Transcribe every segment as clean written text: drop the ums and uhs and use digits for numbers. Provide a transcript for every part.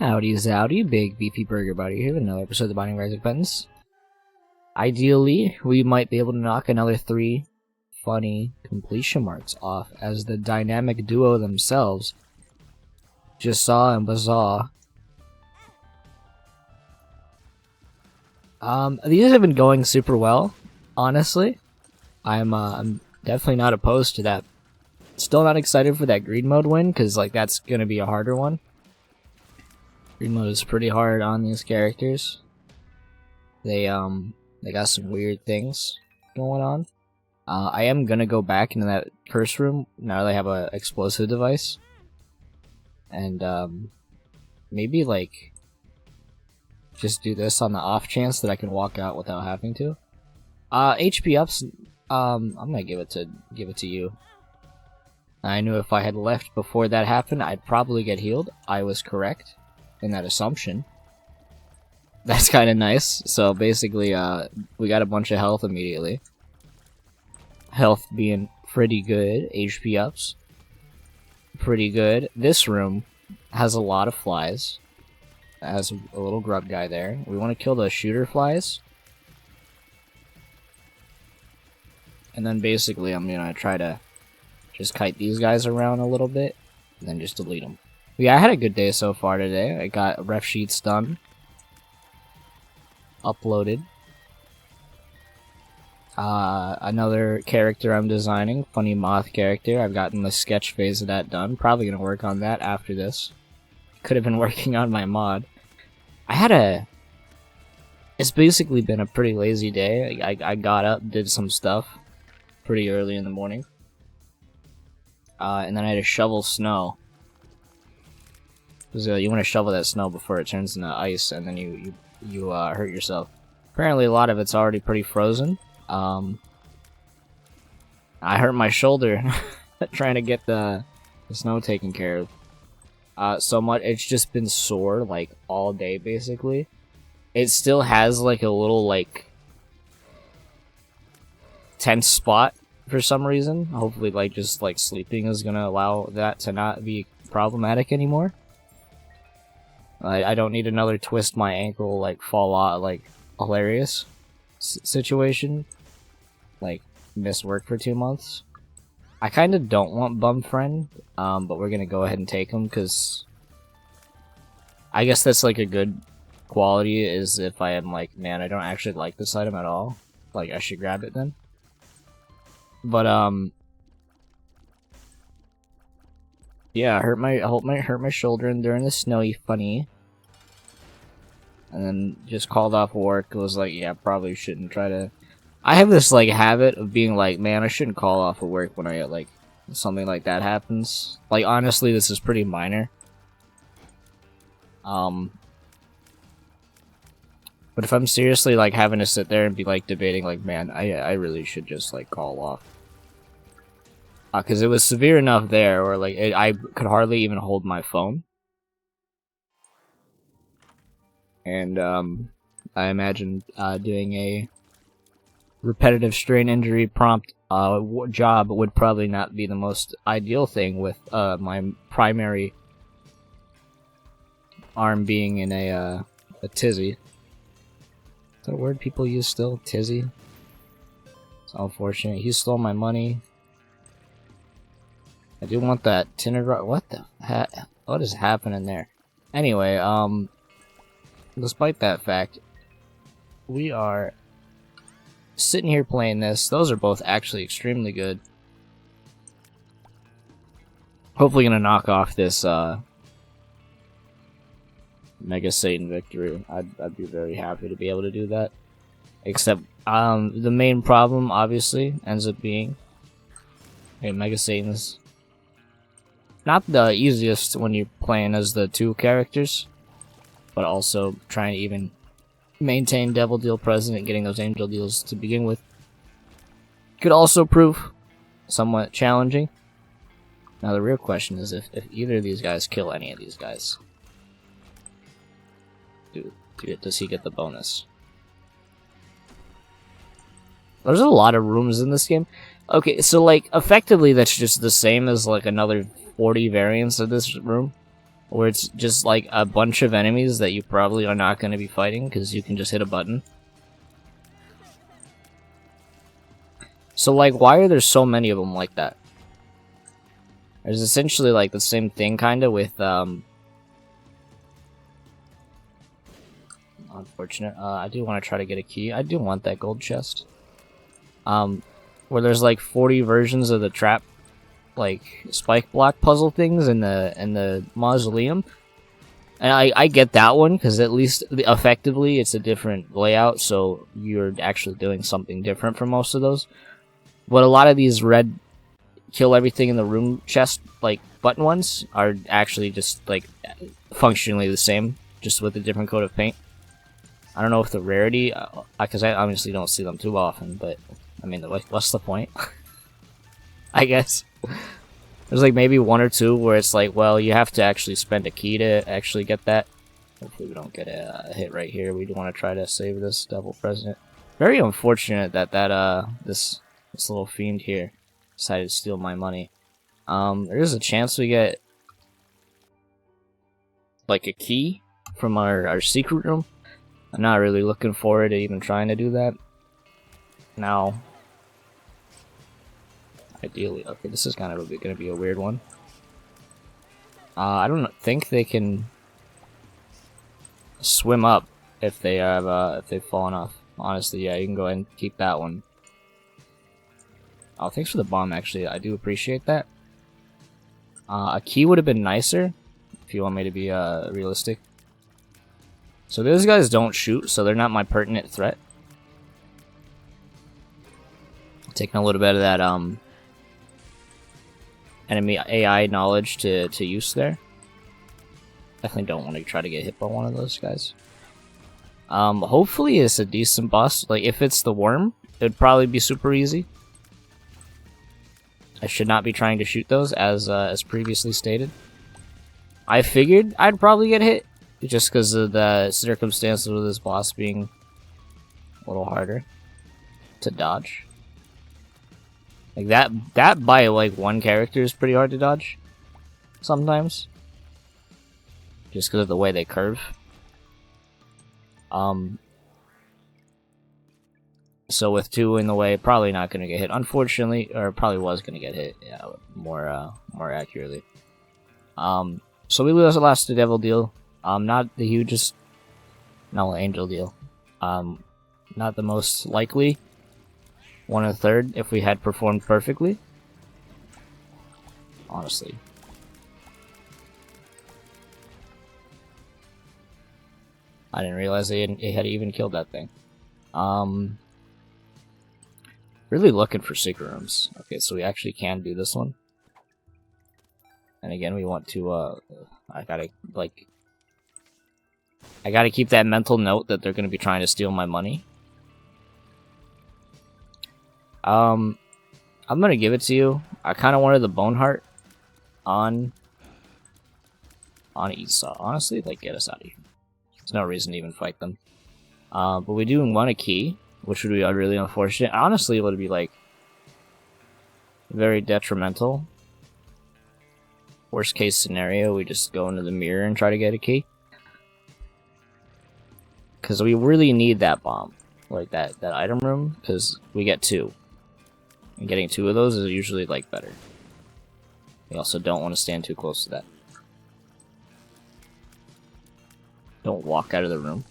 Howdy zowdy, big beefy burger buddy here with another episode of the Binding of Isaac Buttons. Ideally, we might be able to knock another 3 funny completion marks off as the dynamic duo themselves, Jasa and Bazaar. These have been going super well, honestly. I'm definitely not opposed to that. Still not excited for that green mode win, because like that's gonna be a harder one. Green mode is pretty hard on these characters. They got some weird things going on. I am gonna go back into that curse room now that I have a explosive device, and maybe like just do this on the off chance that I can walk out without having to. HP ups. I'm gonna give it to you. I knew if I had left before that happened, I'd probably get healed. I was correct in that assumption. That's kind of nice. So basically, we got a bunch of health immediately. Health being pretty good. HP ups. Pretty good. This room has a lot of flies. It has a little grub guy there. We want to kill the shooter flies. And then basically I'm gonna try to just kite these guys around a little bit, and then just delete them. Yeah, I had a good day so far today. I got ref sheets done. Uploaded. Another character I'm designing, funny moth character. I've gotten the sketch phase of that done. Probably gonna work on that after this. Could have been working on my mod. It's basically been a pretty lazy day. I got up, did some stuff pretty early in the morning. And then I had to shovel snow. Because you want to shovel that snow before it turns into ice, and then you hurt yourself. Apparently a lot of it's already pretty frozen. I hurt my shoulder trying to get the snow taken care of. So much, it's just been sore, like, all day, basically. It still has, like, a little, like, tense spot for some reason. Hopefully, like, just, like, sleeping is gonna allow that to not be problematic anymore. I don't need another twist my ankle, like, fall out, like, hilarious situation. Like, miss work for 2 months. I kinda don't want Bum Friend, but we're gonna go ahead and take him, because I guess that's, like, a good quality, is if I am like, man, I don't actually like this item at all. Like, I should grab it then. But, yeah, I hurt my shoulder during the snowy funny. And then just called off work. It was like, yeah, probably shouldn't try to... I have this, like, habit of being like, man, I shouldn't call off of work when I, like, something like that happens. Like, honestly, this is pretty minor. But if I'm seriously, like, having to sit there and be, like, debating, like, man, I really should just, like, call off. Because it was severe enough there where, like, I could hardly even hold my phone. And, I imagine, doing a repetitive strain injury prompt, job would probably not be the most ideal thing with, my primary arm being in a tizzy. Is that a word people use still? Tizzy? It's unfortunate. He stole my money. I do want that tinted rock. What the heck? What is happening there? Anyway, despite that fact, we are sitting here playing this. Those are both actually extremely good. Hopefully gonna knock off this, Mega Satan victory. I'd be very happy to be able to do that. Except, the main problem, obviously, ends up being... Okay, Mega Satan's not the easiest when you're playing as the 2 characters, but also trying to even maintain Devil Deal present and getting those Angel Deals to begin with could also prove somewhat challenging. Now the real question is if either of these guys kill any of these guys, does he get the bonus? There's a lot of rooms in this game. Okay, so like effectively that's just the same as like another 40 variants of this room. where it's just like a bunch of enemies that you probably are not going to be fighting because you can just hit a button. So like, why are there so many of them like that? There's essentially like the same thing kind of with unfortunate. I do want to try to get a key. I do want that gold chest. Where there's like 40 versions of the trap, like spike block puzzle things in the mausoleum, and I get that one because at least effectively it's a different layout, so you're actually doing something different from most of those. But a lot of these red kill everything in the room chest like button ones are actually just like functionally the same, just with a different coat of paint. I don't know if the rarity, because I obviously don't see them too often, but I mean, what's the point? I guess there's like maybe one or two where it's like, well, you have to actually spend a key to actually get that. Hopefully we don't get a hit right here. We do want to try to save this devil president. Very unfortunate that this little fiend here decided to steal my money. There is a chance we get like a key from our secret room. I'm not really looking forward to even trying to do that. Now, ideally, okay, this is kind of going to be a weird one. I don't think they can swim up if they have if they've fallen off. Honestly, yeah, you can go ahead and keep that one. Oh, thanks for the bomb. Actually, I do appreciate that. A key would have been nicer if you want me to be realistic. So those guys don't shoot, so they're not my pertinent threat. Taking a little bit of that enemy AI knowledge to use there. Definitely don't want to try to get hit by one of those guys. Hopefully it's a decent boss. Like if it's the worm, it'd probably be super easy. I should not be trying to shoot those as previously stated. I figured I'd probably get hit just because of the circumstances of this boss being a little harder to dodge. Like that by like one character is pretty hard to dodge sometimes, just because of the way they curve. So with two in the way, probably not going to get hit. Unfortunately, or probably was going to get hit. Yeah, more accurately. So we lost the devil deal. Not the hugest, no, angel deal. Not the most likely. 1/3 if we had performed perfectly. Honestly. I didn't realize it had even killed that thing. Really looking for secret rooms. Okay, so we actually can do this one. And again, we want to, I gotta keep that mental note that they're gonna be trying to steal my money. I'm gonna give it to you. I kind of wanted the bone heart on Esau. Honestly, like, get us out of here. There's no reason to even fight them. But we do want a key, which would be really unfortunate. Honestly, it would be like very detrimental. Worst case scenario, we just go into the mirror and try to get a key. Because we really need that bomb, like that item room, because we get 2. And getting 2 of those is usually like better. We also don't want to stand too close to that. Don't walk out of the room.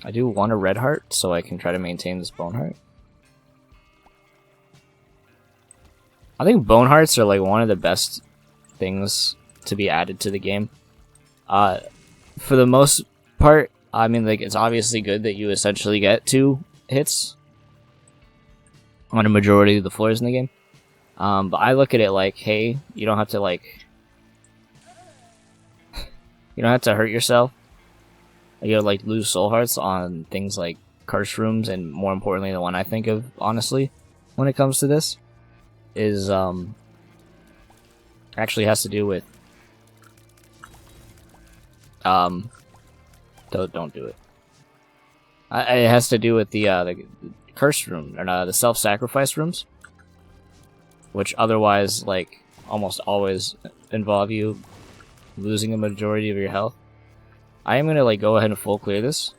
I do want a red heart, so I can try to maintain this bone heart. I think bone hearts are like one of the best things to be added to the game. For the most part, I mean, like, it's obviously good that you essentially get 2 hits on a majority of the floors in the game. But I look at it like, hey, you don't have to like, you don't have to hurt yourself. You gotta like lose soul hearts on things like curse rooms, and more importantly, the one I think of honestly when it comes to this is actually has to do with don't do it. It has to do with the curse room, or the self-sacrifice rooms, which otherwise, like, almost always involve you losing a majority of your health. I am gonna like go ahead and full clear this.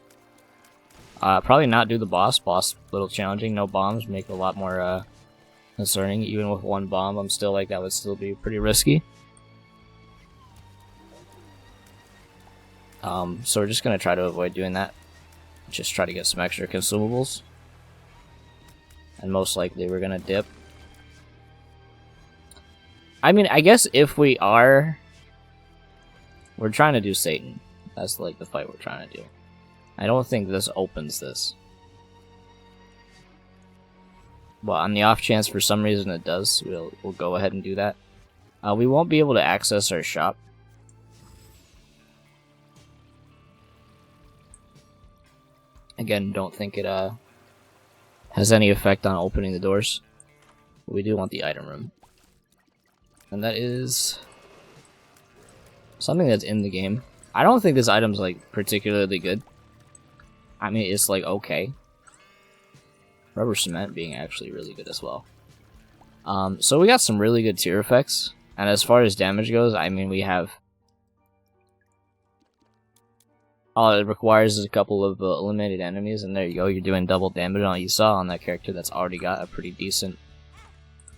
Probably not do the boss. Boss a little challenging. No bombs make it a lot more concerning. Even with one bomb, I'm still like that would still be pretty risky. So we're just gonna try to avoid doing that. Just try to get some extra consumables. And most likely we're gonna dip. I mean, I guess if we are... We're trying to do Satan. That's like the fight we're trying to do. I don't think this opens this. But on the off chance for some reason it does, we'll go ahead and do that. We won't be able to access our shop. Again, don't think it has any effect on opening the doors. But we do want the item room. And that is something that's in the game. I don't think this item's like particularly good. I mean, it's like okay. Rubber cement being actually really good as well. So we got some really good tier effects. And as far as damage goes, I mean, we have... All it requires is a couple of eliminated enemies, and there you go, you're doing double damage on it. You saw on that character that's already got a pretty decent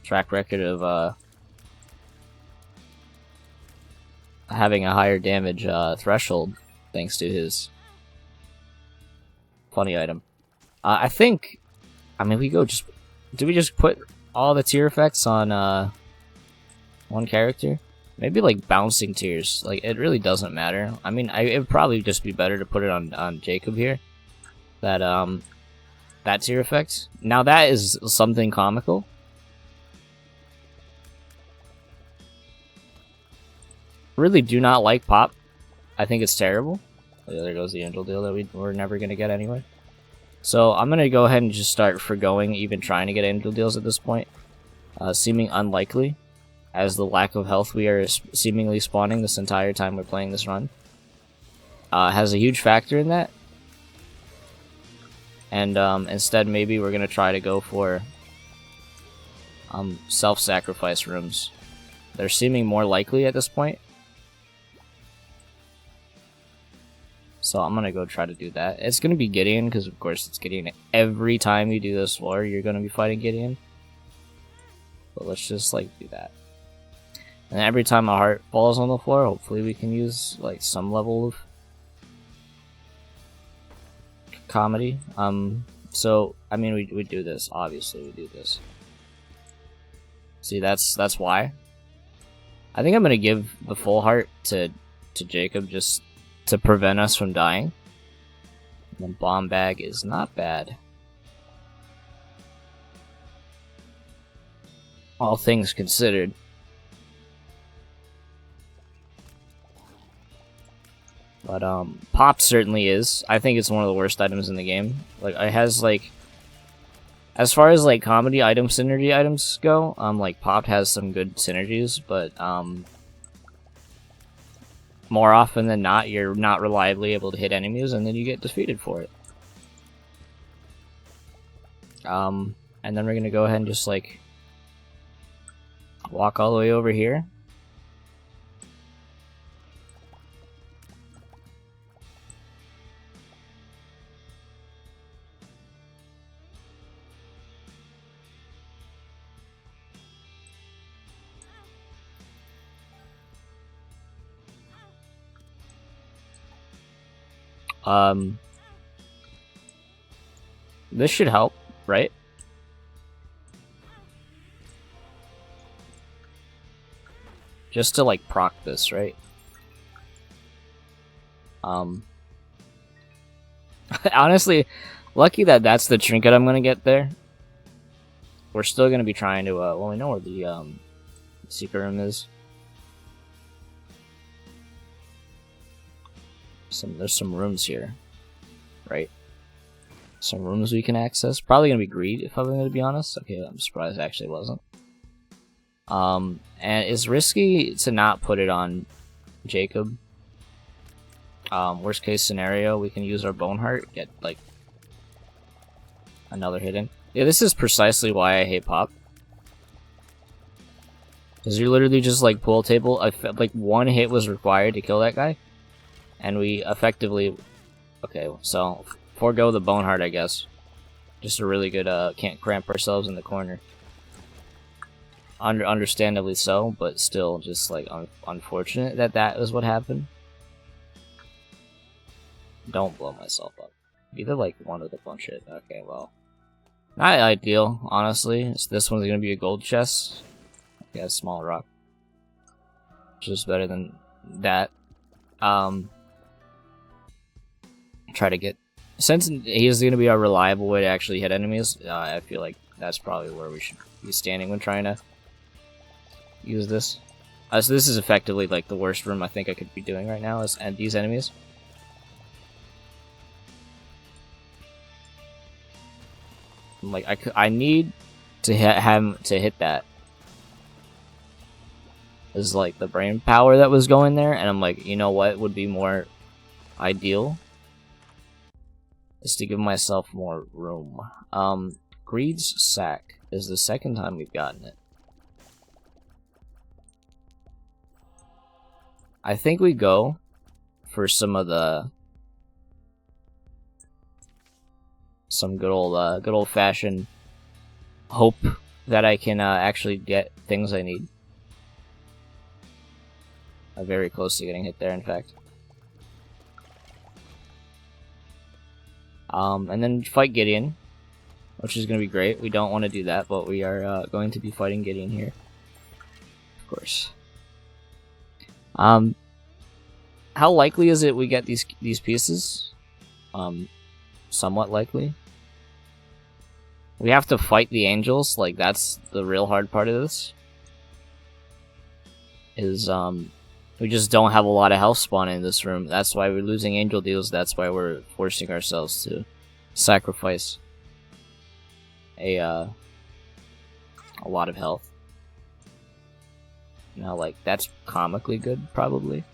track record of having a higher damage threshold, thanks to his funny item. I think, I mean, we just put all the tier effects on one character? Maybe like bouncing tiers. Like, it really doesn't matter. I mean, it would probably just be better to put it on Jacob here. That tier effect. Now that is something comical. Really do not like Pop. I think it's terrible. Oh, there goes the angel deal that we're never gonna get anyway. So I'm gonna go ahead and just start forgoing even trying to get angel deals at this point. Seeming unlikely, as the lack of health we are seemingly spawning this entire time we're playing this run has a huge factor in that. And instead, maybe we're gonna try to go for self-sacrifice rooms. They're seeming more likely at this point. So I'm gonna go try to do that. It's gonna be Gideon, because of course it's Gideon. Every time you do this floor, you're gonna be fighting Gideon. But let's just like do that. And every time a heart falls on the floor, hopefully we can use like some level of comedy. So I mean we do this, obviously we do this. See, that's why. I think I'm gonna give the full heart to Jacob just to prevent us from dying. And then bomb bag is not bad. All things considered. But Pop certainly is. I think it's one of the worst items in the game. Like, it has like, as far as like comedy item synergy items go, like Pop has some good synergies, but more often than not, you're not reliably able to hit enemies, and then you get defeated for it. And then we're gonna go ahead and just like walk all the way over here. This should help, right? Just to like proc this, right? Honestly, lucky that that's the trinket I'm gonna get there. We're still gonna be trying to, well, we know where the secret room is. There's some rooms here, right? Some rooms we can access. Probably gonna be greed, if I'm gonna be honest. Okay, I'm surprised it actually wasn't. And it's risky to not put it on Jacob. Worst case scenario, we can use our bone heart, get like another hit in. Yeah, this is precisely why I hate Pop. Because you literally just like pool table. Like one hit was required to kill that guy, and we effectively. Okay, so forego the bone heart, I guess. Just a really good. Can't cramp ourselves in the corner. Understandably so, but still, just like unfortunate that that is what happened. Don't blow myself up. Either like one of the bunch it. Okay, well, not ideal, honestly. This one's gonna be a gold chest. Yeah, small rock. Which is better than that. Try to get... Since he's going to be a reliable way to actually hit enemies, I feel like that's probably where we should be standing when trying to use this. So this is effectively like the worst room I think I could be doing right now is and these enemies. Like I need to hit that. Is like the brain power that was going there, and I'm like, you know what would be more ideal is to give myself more room. Greed's sack is the second time we've gotten it. I think we go for some of the good old fashioned hope that I can actually get things I need. I'm very close to getting hit there, in fact. And then fight Gideon, which is going to be great. We don't want to do that, but we are going to be fighting Gideon here. Of course. How likely is it we get these pieces? Somewhat likely. We have to fight the angels, like that's the real hard part of this. Is we just don't have a lot of health spawn in this room. That's why we're losing angel deals. That's why we're forcing ourselves to sacrifice a lot of health. Now, like, that's comically good, probably.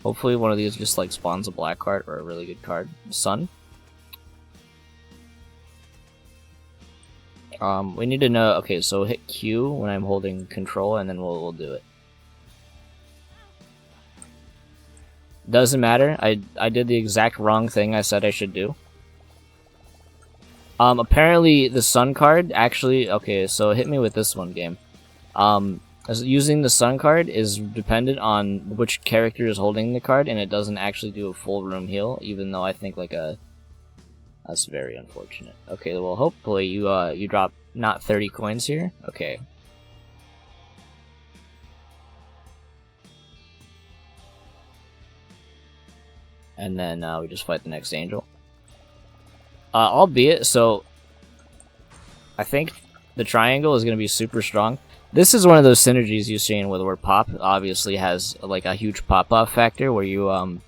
Hopefully one of these just, like, spawns a black card or a really good card. Sun. We need to know... Okay, so hit Q when I'm holding control, and then we'll do it. Doesn't matter. I did the exact wrong thing I said I should do. Apparently the sun card actually... Okay, so hit me with this one, game. Using the sun card is dependent on which character is holding the card, and it doesn't actually do a full room heal, even though I think, like, a... That's very unfortunate. Okay, well, hopefully you drop not 30 coins here. Okay. And then we just fight the next angel. Albeit, so... I think the triangle is going to be super strong. This is one of those synergies you've seen where Pop obviously has, like, a huge pop-off factor where you,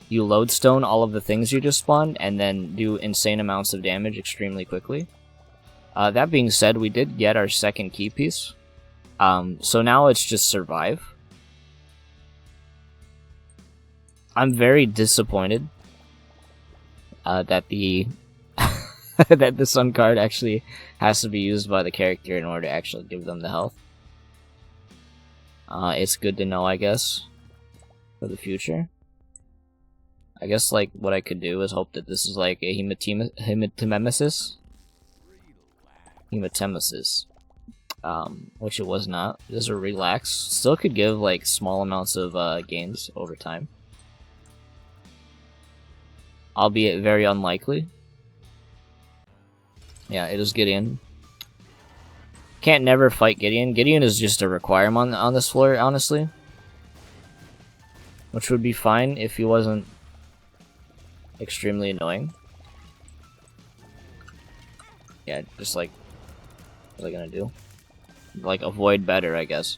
you lodestone all of the things you just spawned, and then do insane amounts of damage extremely quickly. That being said, we did get our second key piece. So now it's just survive. I'm very disappointed that the that the sun card actually has to be used by the character in order to actually give them the health. It's good to know, I guess, for the future. I guess, like, what I could do is hope that this is, like, a hematemesis. Which it was not. It is a relax. Still could give, like, small amounts of, gains over time. Albeit very unlikely. Yeah, it is Gideon. Can't never fight Gideon. Gideon is just a requirement on this floor, honestly. Which would be fine if he wasn't extremely annoying. Yeah, just like, what was I gonna do? Like, avoid better, I guess.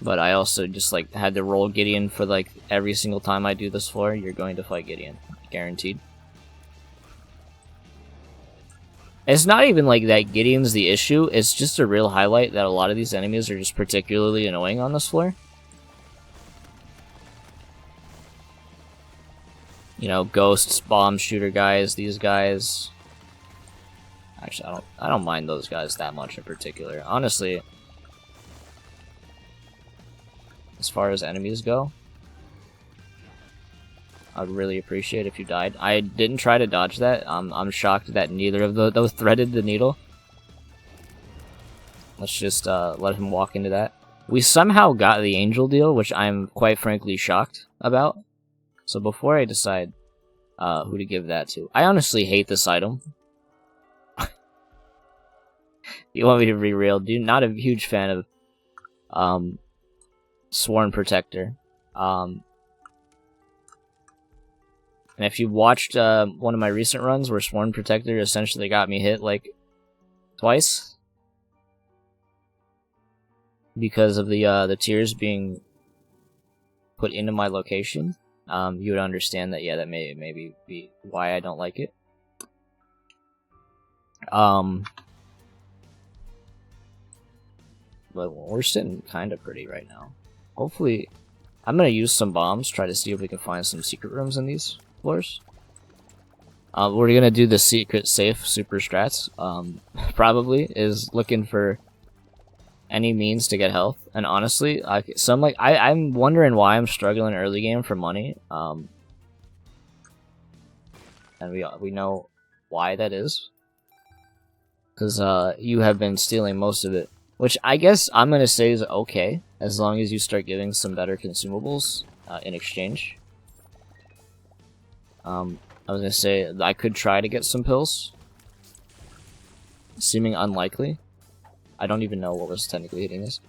But I also just, like, had to roll Gideon for, like, every single time I do this floor, you're going to fight Gideon. Guaranteed. It's not even like that Gideon's the issue, it's just a real highlight that a lot of these enemies are just particularly annoying on this floor. You know, ghosts, bomb shooter guys, these guys. Actually, I don't mind those guys that much in particular. Honestly, as far as enemies go, I'd really appreciate if you died. I didn't try to dodge that. I'm shocked that neither of those threaded the needle. Let's just let him walk into that. We somehow got the angel deal, which I'm quite frankly shocked about. So before I decide who to give that to, I honestly hate this item. You want me to be real, dude? Not a huge fan of Sworn Protector. And if you watched one of my recent runs where Sworn Protector essentially got me hit like twice because of the tears being put into my location, you would understand that. Yeah, that may maybe be why I don't like it. But we're sitting kind of pretty right now. Hopefully, I'm gonna use some bombs, try to see if we can find some secret rooms in these floors. We're gonna do the secret safe super strats. Probably is looking for any means to get health. And honestly, I'm wondering why I'm struggling early game for money. And we know why that is, because you have been stealing most of it. Which I guess I'm going to say is okay, as long as you start giving some better consumables in exchange. I was going to say, I could try to get some pills. Seeming unlikely. I don't even know what was technically hitting this.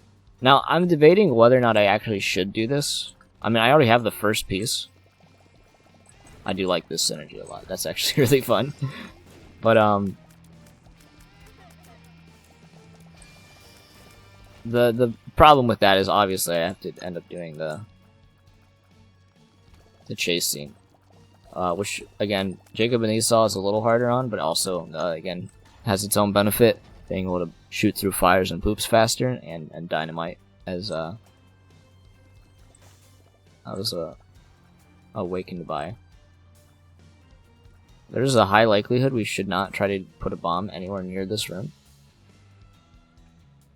Now, I'm debating whether or not I actually should do this. I mean, I already have the first piece. I do like this synergy a lot. That's actually really fun. But, The problem with that is obviously I have to end up doing the chase scene, which again Jacob and Esau is a little harder on, but also again has its own benefit, being able to shoot through fires and poops faster, and dynamite, as I was awakened by. There's a high likelihood we should not try to put a bomb anywhere near this room.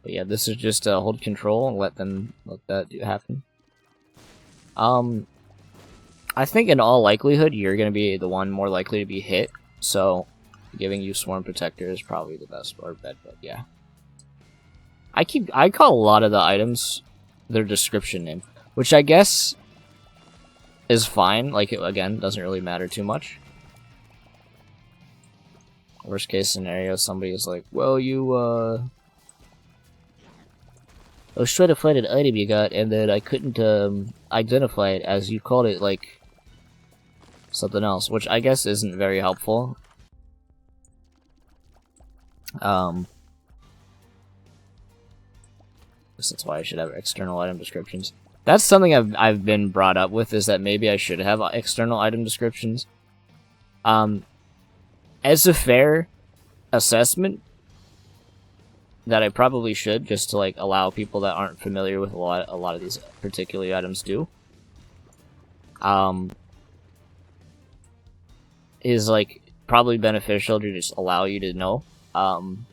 But yeah, this is just hold control and let that happen. I think in all likelihood you're gonna be the one more likely to be hit, so giving you Swarm Protector is probably the best bet. But yeah, I call a lot of the items their description name, which I guess is fine. Like, it again doesn't really matter too much. Worst case scenario, somebody is like, well, I was trying to find an item you got, and then I couldn't identify it as you called it, like, something else, which I guess isn't very helpful. That's why I should have external item descriptions. That's something I've been brought up with, is that maybe I should have external item descriptions. As a fair assessment, that I probably should, just to like allow people that aren't familiar with a lot of these particular items do. Is like probably beneficial to just allow you to know. And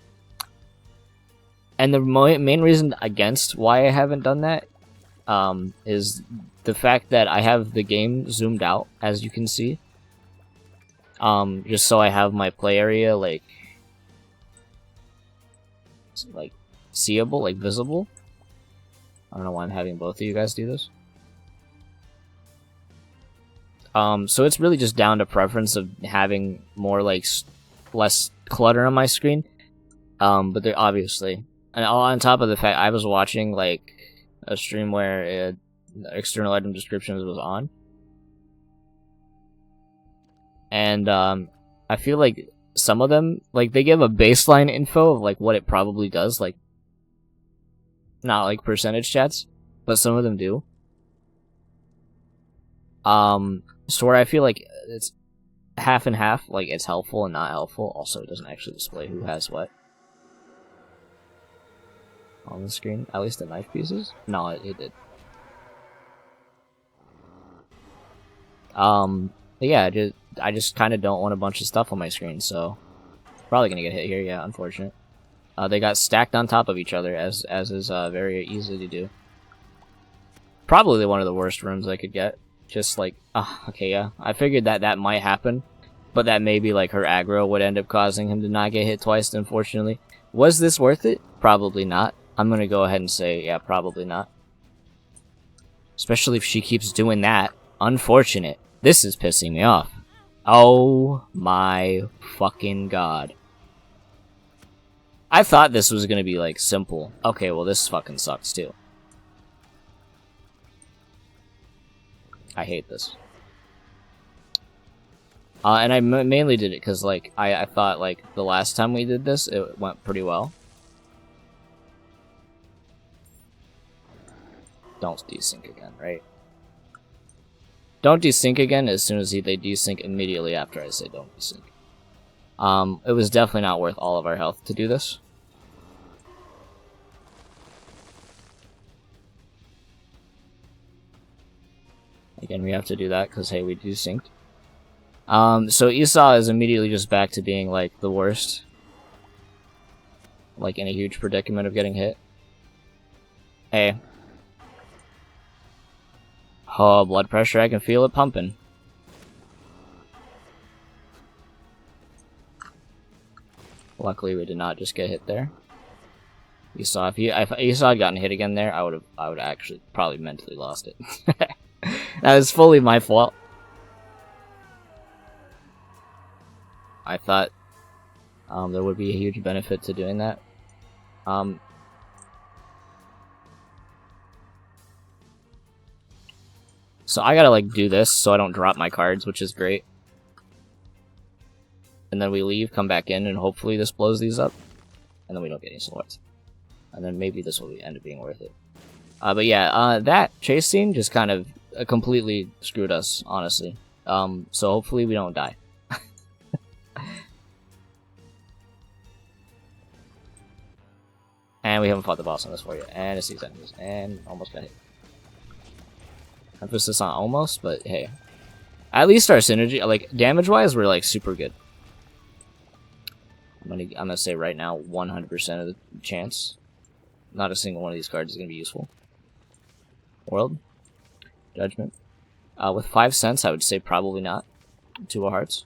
the main reason against why I haven't done that is the fact that I have the game zoomed out, as you can see. Just so I have my play area like seeable, like visible. I don't know why I'm having both of you guys do this. So it's really just down to preference of having more like less clutter on my screen. But they're obviously, and all on top of the fact I was watching like a stream where external item descriptions was on, and I feel like some of them, like, they give a baseline info of like what it probably does, like not like percentage chats, but some of them do. So where I feel like it's half and half, like it's helpful and not helpful. Also, it doesn't actually display who has what on the screen. At least the knife pieces. No, it did. But yeah, I just kind of don't want a bunch of stuff on my screen, so Probably gonna get hit here, yeah, unfortunate. They got stacked on top of each other, as is very easy to do. Probably one of the worst rooms I could get. Just like, okay, yeah. I figured that might happen, but that maybe like her aggro would end up causing him to not get hit twice, unfortunately. Was this worth it? Probably not. I'm gonna go ahead and say, yeah, probably not. Especially if she keeps doing that. Unfortunate. This is pissing me off. Oh my fucking god. I thought this was gonna be, like, simple. Okay, well, this fucking sucks, too. I hate this. And I mainly did it because, like, I thought, like, the last time we did this, it went pretty well. Don't desync again, right? Don't desync again as soon as they desync immediately after I say don't desync. It was definitely not worth all of our health to do this. Again, we have to do that because, hey, we desynced. So Esau is immediately just back to being, like, the worst. Like, in a huge predicament of getting hit. Hey. Oh, blood pressure, I can feel it pumping. Luckily, we did not just get hit there. Esau, if Esau had gotten hit again there, I would have actually probably mentally lost it. That was fully my fault. I thought there would be a huge benefit to doing that. So I gotta, like, do this so I don't drop my cards, which is great. And then we leave, come back in, and hopefully this blows these up. And then we don't get any swords. And then maybe this will end up being worth it. But yeah, that chase scene just kind of completely screwed us, honestly. So hopefully we don't die. And we haven't fought the boss on this for yet. And it's these enemies. And almost got hit. Emphasis on almost, but hey. At least our synergy, like, damage-wise, we're, like, super good. I'm gonna say right now, 100% of the chance. Not a single one of these cards is gonna be useful. World. Judgment. With 5 cents, I would say probably not. 2 of hearts.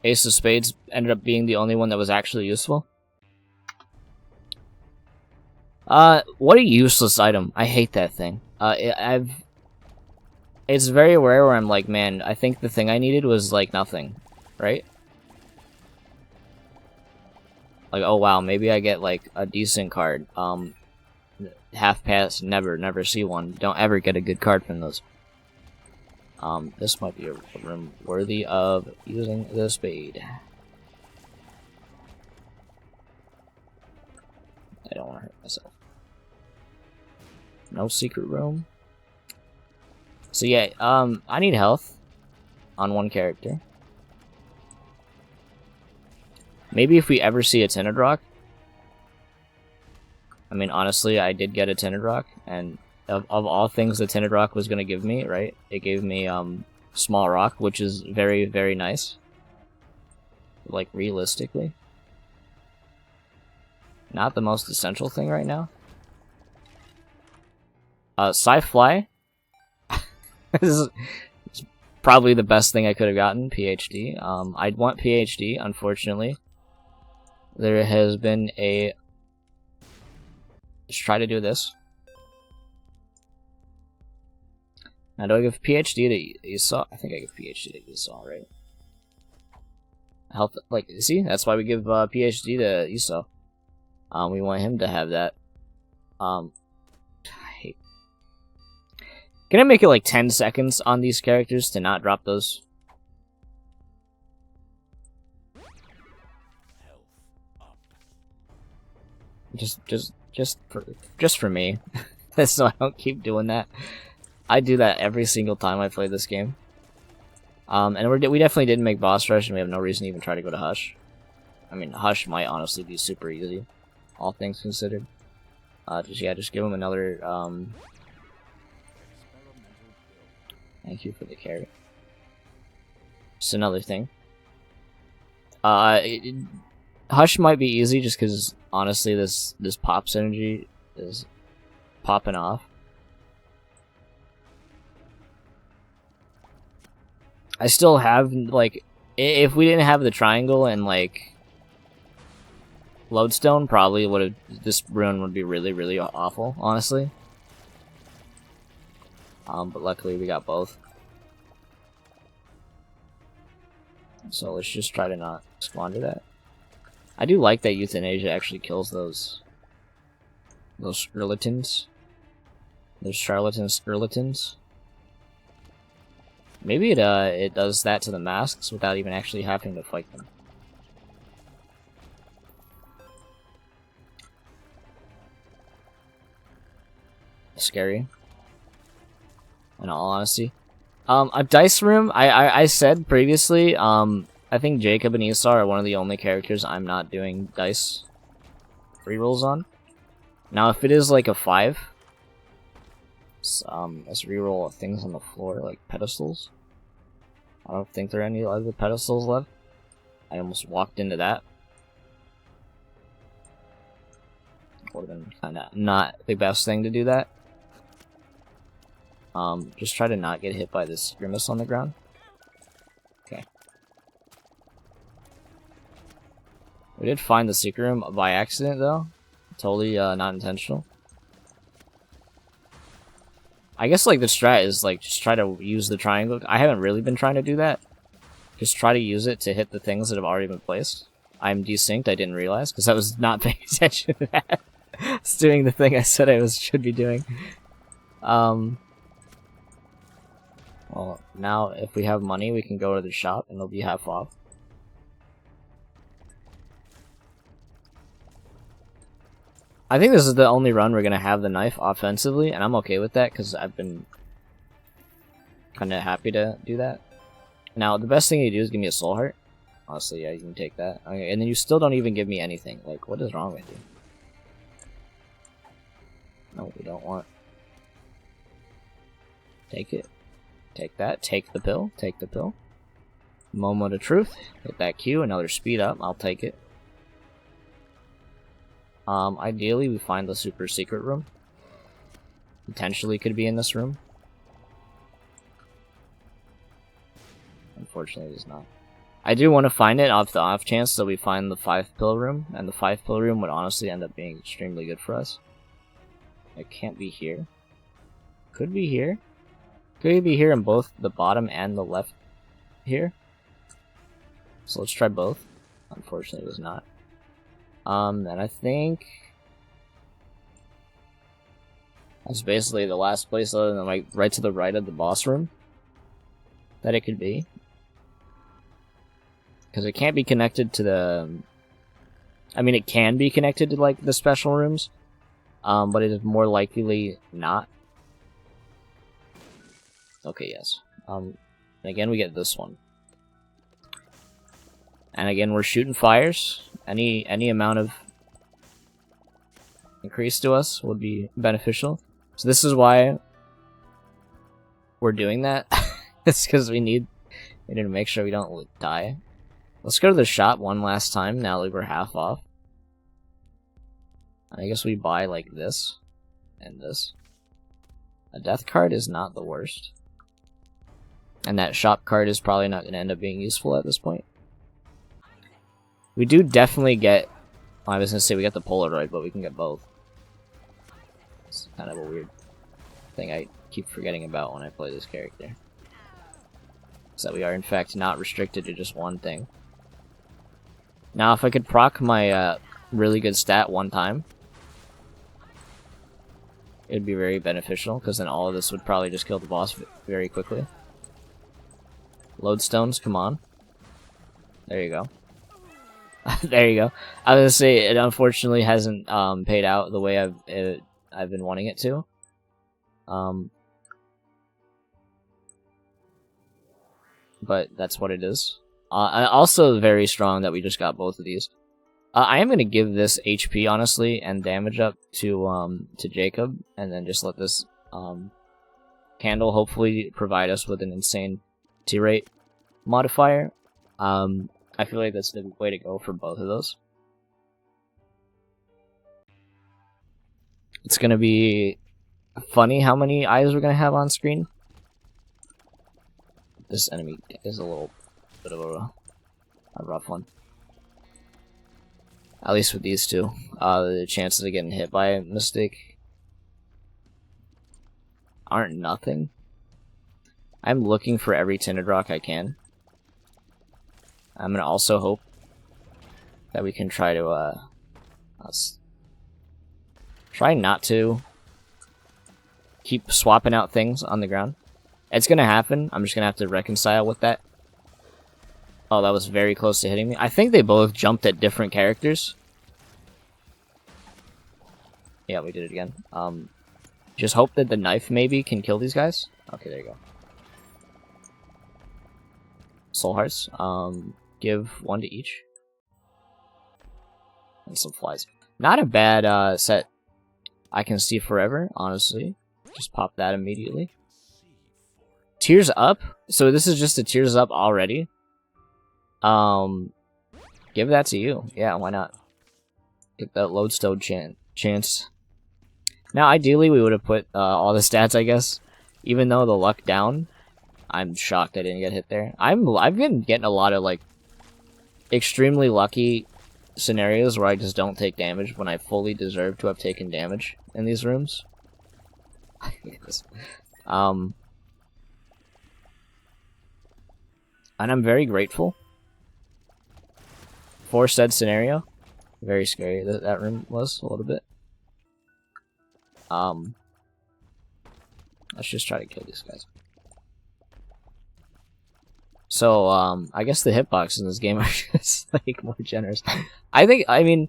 Ace of Spades ended up being the only one that was actually useful. What a useless item. I hate that thing. It's very rare where I'm like, man, I think the thing I needed was, like, nothing. Right? Like, oh wow, maybe I get, like, a decent card. Half pass, never see one. Don't ever get a good card from those. This might be a room worthy of using the spade. I don't want to hurt myself. No secret room. So yeah, I need health on one character. Maybe if we ever see a tinted rock. I mean, honestly, I did get a tinted rock, and of all things the tinted rock was going to give me, right? It gave me small rock, which is very, very nice. Like, realistically. Not the most essential thing right now. Sci-Fly. This is probably the best thing I could have gotten, PhD. I'd want PhD, unfortunately. There has been a... Let's try to do this. Now, do I give PhD to Esau? I think I give PhD to Esau, right? Health, like, see? That's why we give PhD to Esau. We want him to have that. I hate... Can I make it, like, 10 seconds on these characters to not drop those? Just for me. So I don't keep doing that. I do that every single time I play this game. And we definitely didn't make boss rush, and we have no reason to even try to go to Hush. I mean, Hush might honestly be super easy, all things considered. Just give him another, Thank you for the carry. Just another thing. Hush might be easy just because honestly this pop synergy is popping off. I still have, like, if we didn't have the triangle and, like, lodestone, probably would have, this rune would be really, really awful, honestly. But luckily we got both. So let's just try to not squander that. I do like that euthanasia actually kills those charlatans. Those charlatans. Maybe it does that to the masks without even actually having to fight them. Scary. In all honesty. A dice room, I said previously, I think Jacob and Esau are one of the only characters I'm not doing dice rerolls on. Now, if it is like a 5, let's reroll things on the floor, like pedestals. I don't think there are any other pedestals left. I almost walked into that. Would have been kind of not the best thing to do that. Just try to not get hit by this grimace on the ground. Okay. We did find the secret room by accident, though. Totally not intentional. I guess, like, the strat is, like, just try to use the triangle. I haven't really been trying to do that. Just try to use it to hit the things that have already been placed. I'm desynced, I didn't realize, because I was not paying attention to that. I was doing the thing I said I should be doing. Well, now, if we have money, we can go to the shop, and it'll be half off. I think this is the only run we're going to have the knife offensively, and I'm okay with that, because I've been kind of happy to do that. Now, the best thing you do is give me a soul heart. Honestly, yeah, you can take that. Okay, and then you still don't even give me anything. Like, what is wrong with you? No, we don't want... Take it. Take that. Take the pill. Take the pill. Moment of truth. Hit that Q. Another speed up. I'll take it. Ideally, we find the super secret room. Potentially could be in this room. Unfortunately, it is not. I do want to find it off the off chance that we find the 5-pill room, and the 5-pill room would honestly end up being extremely good for us. It can't be here. Could be here. Could be here in both the bottom and the left here. So let's try both. Unfortunately, it was not. And I think that's basically the last place other than like right to the right of the boss room that it could be. Because it can't be connected to the... I mean, it can be connected to like the special rooms, but it is more likely not. Okay, yes. Again, we get this one. And again, we're shooting fires. Any amount of increase to us would be beneficial. So this is why we're doing that. It's because we need to make sure we don't die. Let's go to the shop one last time now that we're half off. I guess we buy like this and this. A death card is not the worst. And that shop card is probably not going to end up being useful at this point. We do definitely get... Well, I was going to say we get the Polaroid, but we can get both. It's kind of a weird thing I keep forgetting about when I play this character. So that we are in fact not restricted to just one thing. Now if I could proc my really good stat one time, it would be very beneficial, because then all of this would probably just kill the boss very quickly. Lodestones, come on. There you go. There you go. I was gonna say it unfortunately hasn't paid out the way I've been wanting it to. But that's what it is. Also very strong that we just got both of these. I am gonna give this HP honestly and damage up to Jacob, and then just let this candle hopefully provide us with an insane T rate. modifier. I feel like that's the way to go for both of those. It's gonna be funny how many eyes we're gonna have on screen. This enemy is a little bit of a rough one. At least with these two. The chances of getting hit by a mistake aren't nothing. I'm looking for every tinted rock I can. I'm gonna also hope that we can try to try not to keep swapping out things on the ground. It's gonna happen. I'm just gonna have to reconcile with that. Oh, that was very close to hitting me. I think they both jumped at different characters. Yeah, we did it again. Just hope that the knife maybe can kill these guys. Okay, there you go. Soul hearts. Give one to each. And some flies. Not a bad set. I can see forever, honestly. Just pop that immediately. Tears up? So this is just a tears up already? Give that to you. Yeah, why not? Get that lodestone chance. Now, ideally, we would have put all the stats, I guess. Even though the luck down, I'm shocked I didn't get hit there. I've been getting a lot of, like, extremely lucky scenarios where I just don't take damage when I fully deserve to have taken damage in these rooms. And I'm very grateful for said scenario. Very scary that room was a little bit. Let's just try to kill these guys. So, I guess the hitboxes in this game are just, like, more generous. I mean,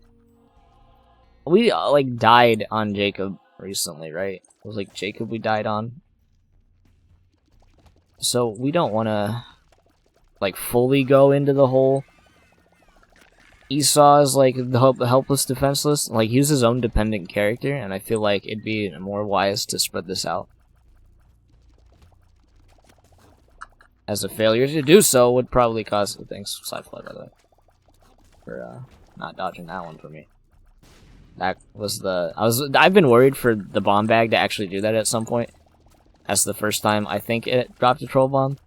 we, like, died on Jacob recently, right? It was, like, Jacob we died on. So, we don't want to, like, fully go into the whole Esau is, like, the helpless, defenseless. Like, he's his own dependent character, and I feel like it'd be more wise to spread this out. As a failure to do so would probably cause... Thanks, Sci-Fi, by the way. For, not dodging that one for me. That was the... I've been worried for the bomb bag to actually do that at some point. That's the first time I think it dropped a troll bomb.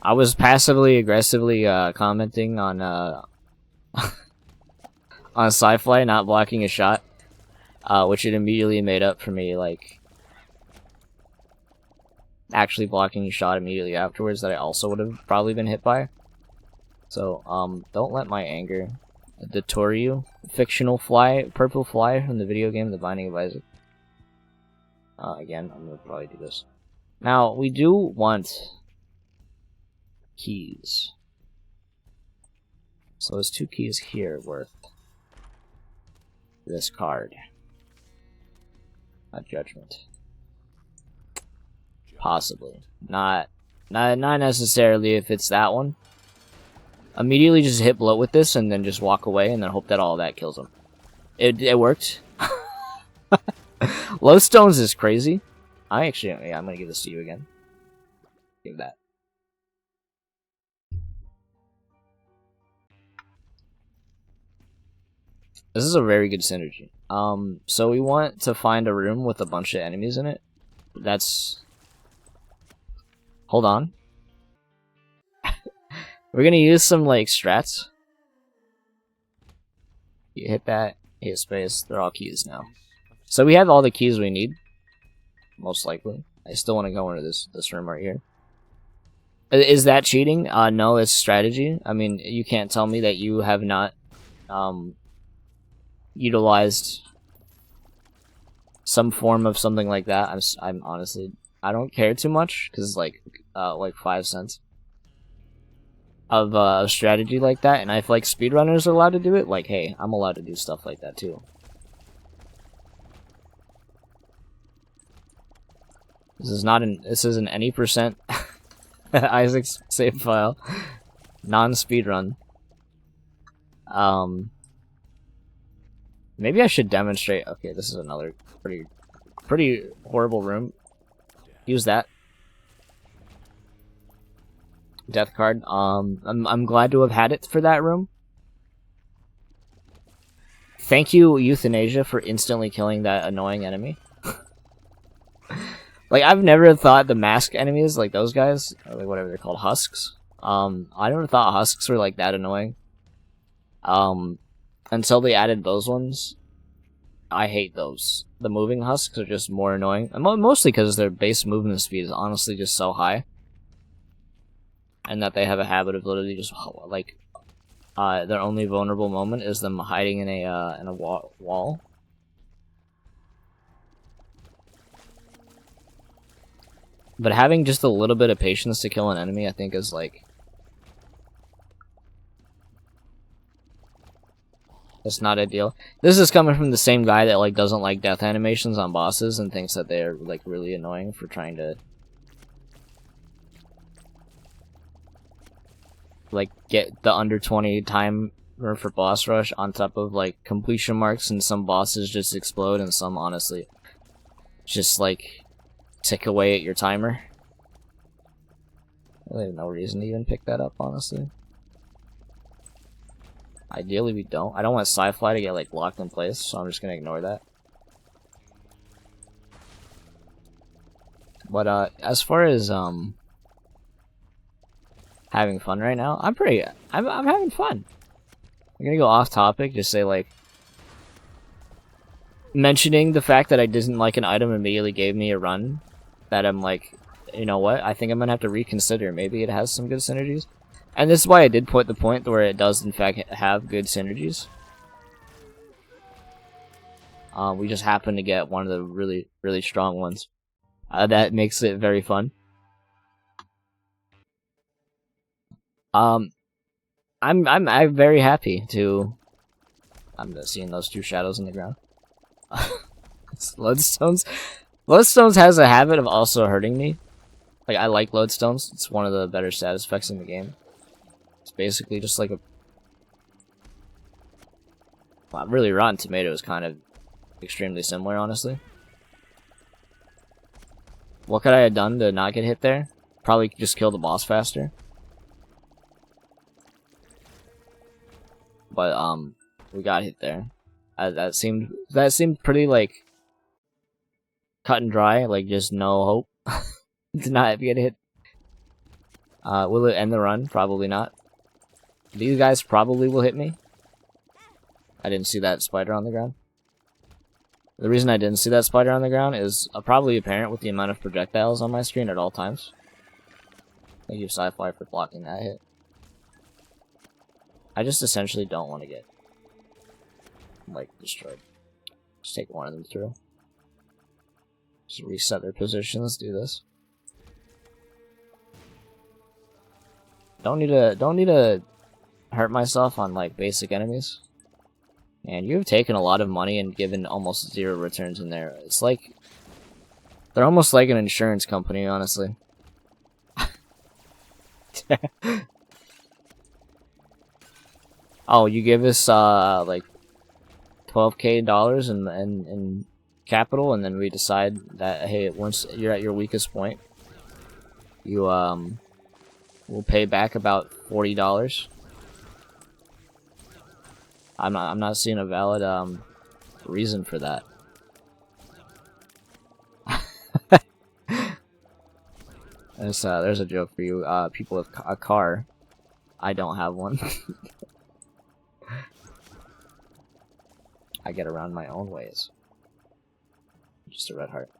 I was passively aggressively commenting on on Sci-Fi not blocking a shot. Which it immediately made up for me, like, actually blocking a shot immediately afterwards that I also would have probably been hit by. So, don't let my anger detour you. Fictional purple fly from the video game The Binding of Isaac. Again, I'm gonna probably do this. Now, we do want keys. So there's 2 keys here worth this card. A judgment. Possibly. Not necessarily if it's that one. Immediately just hit bloat with this and then just walk away and then hope that all of that kills him. It worked. Low stones is crazy. I'm gonna give this to you again. Give that. This is a very good synergy. So we want to find a room with a bunch of enemies in it. Hold on. We're gonna use some, like, strats. You hit that, hit space, they're all keys now. So we have all the keys we need. Most likely. I still want to go into this room right here. Is that cheating? No, it's strategy. I mean, you can't tell me that you have not, utilized some form of something like that. I'm honestly, I don't care too much because it's like 5 cents of a strategy like that, and if like speedrunners are allowed to do it, like, hey, I'm allowed to do stuff like that too. This isn't any percent Isaac's save file, non-speedrun. Maybe I should demonstrate. Okay, this is another pretty Pretty horrible room. Use that. Death card. I'm glad to have had it for that room. Thank you, Euthanasia, for instantly killing that annoying enemy. Like, I've never thought the mask enemies, like those guys, or like whatever they're called, husks. I never thought husks were like that annoying. Until they added those ones. I hate those. The moving husks are just more annoying. Mostly because their base movement speed is honestly just so high. And that they have a habit of literally just, like, their only vulnerable moment is them hiding in a wall. But having just a little bit of patience to kill an enemy, I think, is like... It's not ideal. This is coming from the same guy that, like, doesn't like death animations on bosses and thinks that they're, like, really annoying for trying to... like, get the under 20 timer for boss rush on top of, like, completion marks, and some bosses just explode and some, honestly, just, like, tick away at your timer. Really have no reason to even pick that up, honestly. Ideally, we don't. I don't want Sci-Fi to get, like, locked in place, so I'm just gonna ignore that. But, as far as, having fun right now, I'm having fun. I'm gonna go off topic, just say, like, mentioning the fact that I didn't like an item immediately gave me a run that I'm like, you know what, I think I'm gonna have to reconsider. Maybe it has some good synergies. And this is why I did put the point where it does, in fact, have good synergies. We just happen to get one of the really, really strong ones. That makes it very fun. I'm very happy to... I'm seeing those two shadows in the ground. Lodestones has a habit of also hurting me. Like, I like lodestones. It's one of the better status effects in the game. It's basically just like a... Well, really, Rotten Tomato is kind of extremely similar, honestly. What could I have done to not get hit there? Probably just kill the boss faster. But, we got hit there. That seemed pretty, like, cut and dry, like, just no hope to not get hit. Will it end the run? Probably not. These guys probably will hit me. I didn't see that spider on the ground. The reason I didn't see that spider on the ground is probably apparent with the amount of projectiles on my screen at all times. Thank you, Sci-Fi, for blocking that hit. I just essentially don't want to get, like, destroyed. Just take one of them through. Just reset their position. Let's do this. Don't need to hurt myself on, like, basic enemies. And you've taken a lot of money and given almost zero returns in there. It's like... they're almost like an insurance company, honestly. Oh, you give us, like, $12K in capital, and then we decide that, hey, once you're at your weakest point, you, will pay back about $40. I'm not seeing a valid, reason for that. There's a joke for you, people with a car. I don't have one. I get around my own ways. Just a red heart.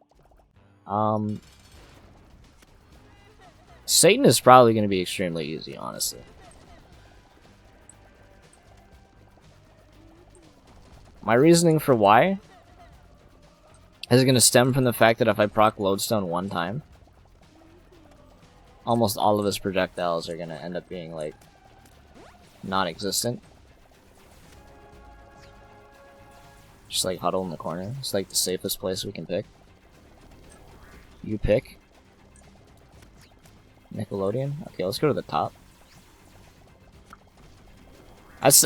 Satan is probably going to be extremely easy, honestly. My reasoning for why is going to stem from the fact that if I proc Lodestone one time, almost all of his projectiles are going to end up being, like, non-existent. Just, like, huddle in the corner. It's, like, the safest place we can pick. You pick. Nickelodeon? Okay, let's go to the top.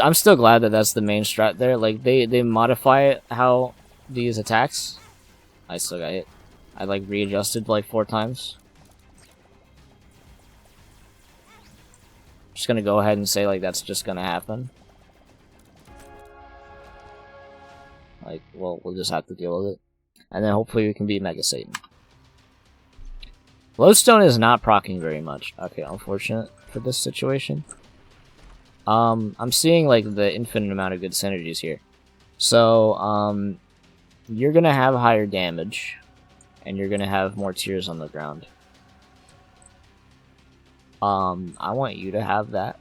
I'm still glad that that's the main strat there. Like, they modify how these attacks I still got hit. I like readjusted like 4 times. Just gonna go ahead and say like that's just gonna happen. Like, well, we'll just have to deal with it. And then hopefully we can beat Mega Satan. Lodestone is not proccing very much. Okay, unfortunate for this situation. I'm seeing like the infinite amount of good synergies here. So, you're gonna have higher damage, and you're gonna have more tears on the ground. I want you to have that.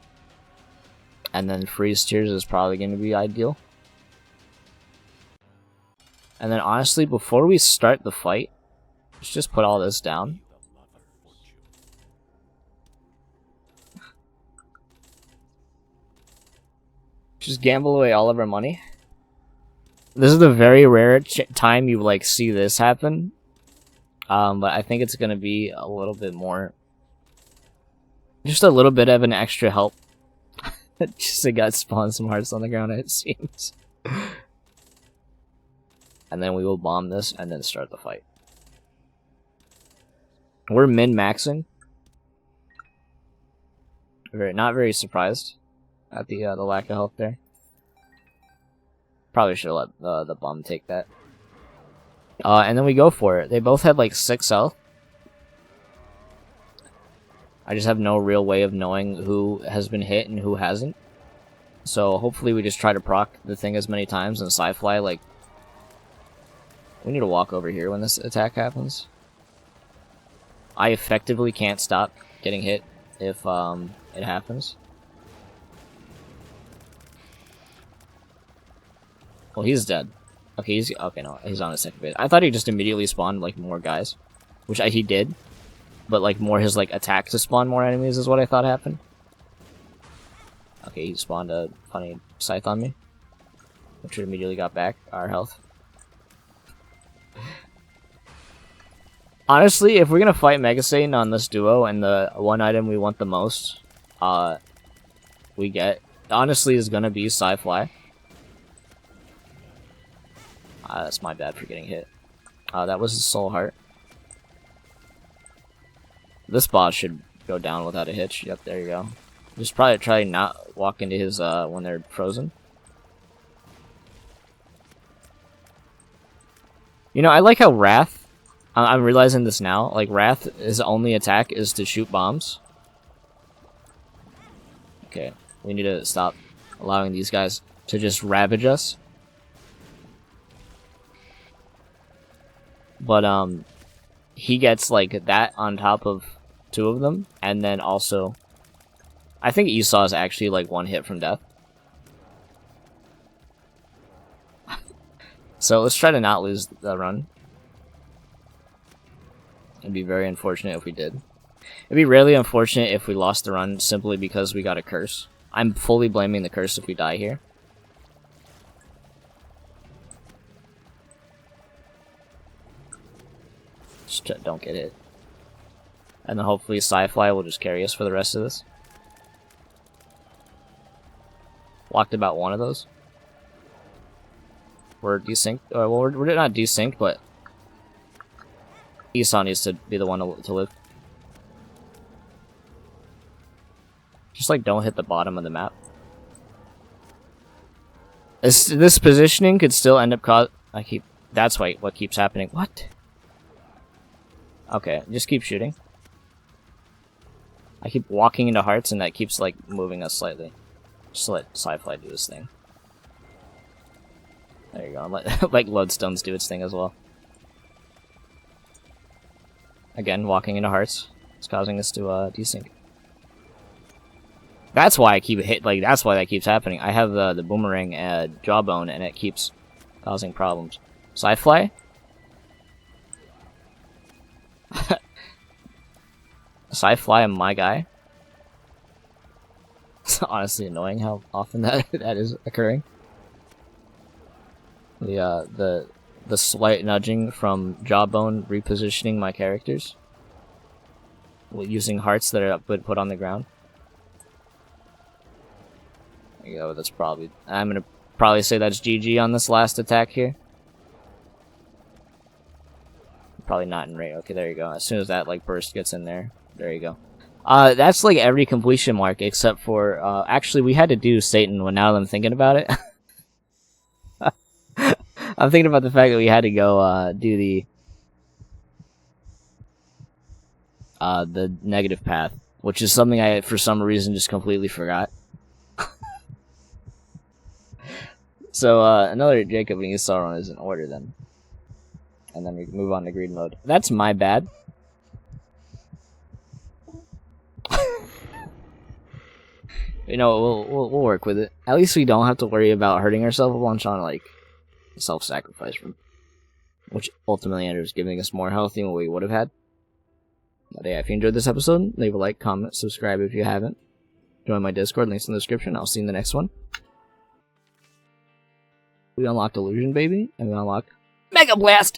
And then freeze tears is probably gonna be ideal. And then honestly, before we start the fight, let's just put all this down. Just gamble away all of our money. This is the very rare time you like see this happen. But I think it's gonna be a little bit more, just a little bit of an extra help. Just to get spawn some hearts on the ground, it seems. And then we will bomb this and then start the fight. We're min-maxing. Not very surprised at the lack of health there. Probably should have let the bum take that. And then we go for it. They both had like 6 health. I just have no real way of knowing who has been hit and who hasn't. So hopefully we just try to proc the thing as many times, and Sci-Fly, like... We need to walk over here when this attack happens. I effectively can't stop getting hit if it happens. Well, he's dead. Okay, he's on his second base. I thought he just immediately spawned like more guys, which he did, but like more his like attack to spawn more enemies is what I thought happened. Okay, he spawned a funny scythe on me, which immediately got back our health. Honestly, if we're gonna fight Mega Satan on this duo, and the one item we want the most, we get, honestly, is gonna be Sci-Fly. That's my bad for getting hit. That was his soul heart. This boss should go down without a hitch. Yep, there you go. Just probably try not walk into his, when they're frozen. You know, I like how Wrath, I'm realizing this now, like Wrath, his only attack is to shoot bombs. Okay, we need to stop allowing these guys to just ravage us. But, he gets, like, that on top of 2 of them, and then also... I think Esau is actually, like, 1 hit from death. So, let's try to not lose the run. It'd be very unfortunate if we did. It'd be really unfortunate if we lost the run simply because we got a curse. I'm fully blaming the curse if we die here. Just don't get hit. And then hopefully Sci-Fly will just carry us for the rest of this. Locked about 1 of those. We're desynced. Well, we're not desynced, but Esau needs to be the one to live. Just like don't hit the bottom of the map. This positioning could still end up that's what keeps happening. What? Okay, just keep shooting. I keep walking into hearts and that keeps like moving us slightly. Just let Sci-Fly do his thing. There you go. Let Lodestones do its thing as well. Again, walking into hearts. It's causing us to desync. That's why I keep that's why that keeps happening. I have the boomerang jawbone and it keeps causing problems. Sci-Fly? Sci-Fly and my guy. It's honestly annoying how often that is occurring. The slight nudging from Jawbone repositioning my characters, using hearts that are put on the ground. There you go. That's probably. I'm gonna probably say that's GG on this last attack here. probably not in range. Okay, there you go. As soon as that like burst gets in there, there you go. That's like every completion mark except for actually we had to do Satan. When now that I'm thinking about it, I'm thinking about the fact that we had to go do the negative path, which is something I for some reason just completely forgot. So another Jacob and Sauron is in order then. And then we can move on to green mode. That's my bad. You know, we'll work with it. At least we don't have to worry about hurting ourselves a bunch on like self-sacrifice room, which ultimately ends up giving us more health than what we would have had. But yeah, if you enjoyed this episode, leave a like, comment, subscribe if you haven't. Join my Discord, links in the description. I'll see you in the next one. We unlocked Illusion, baby, and we unlock Mega Blast!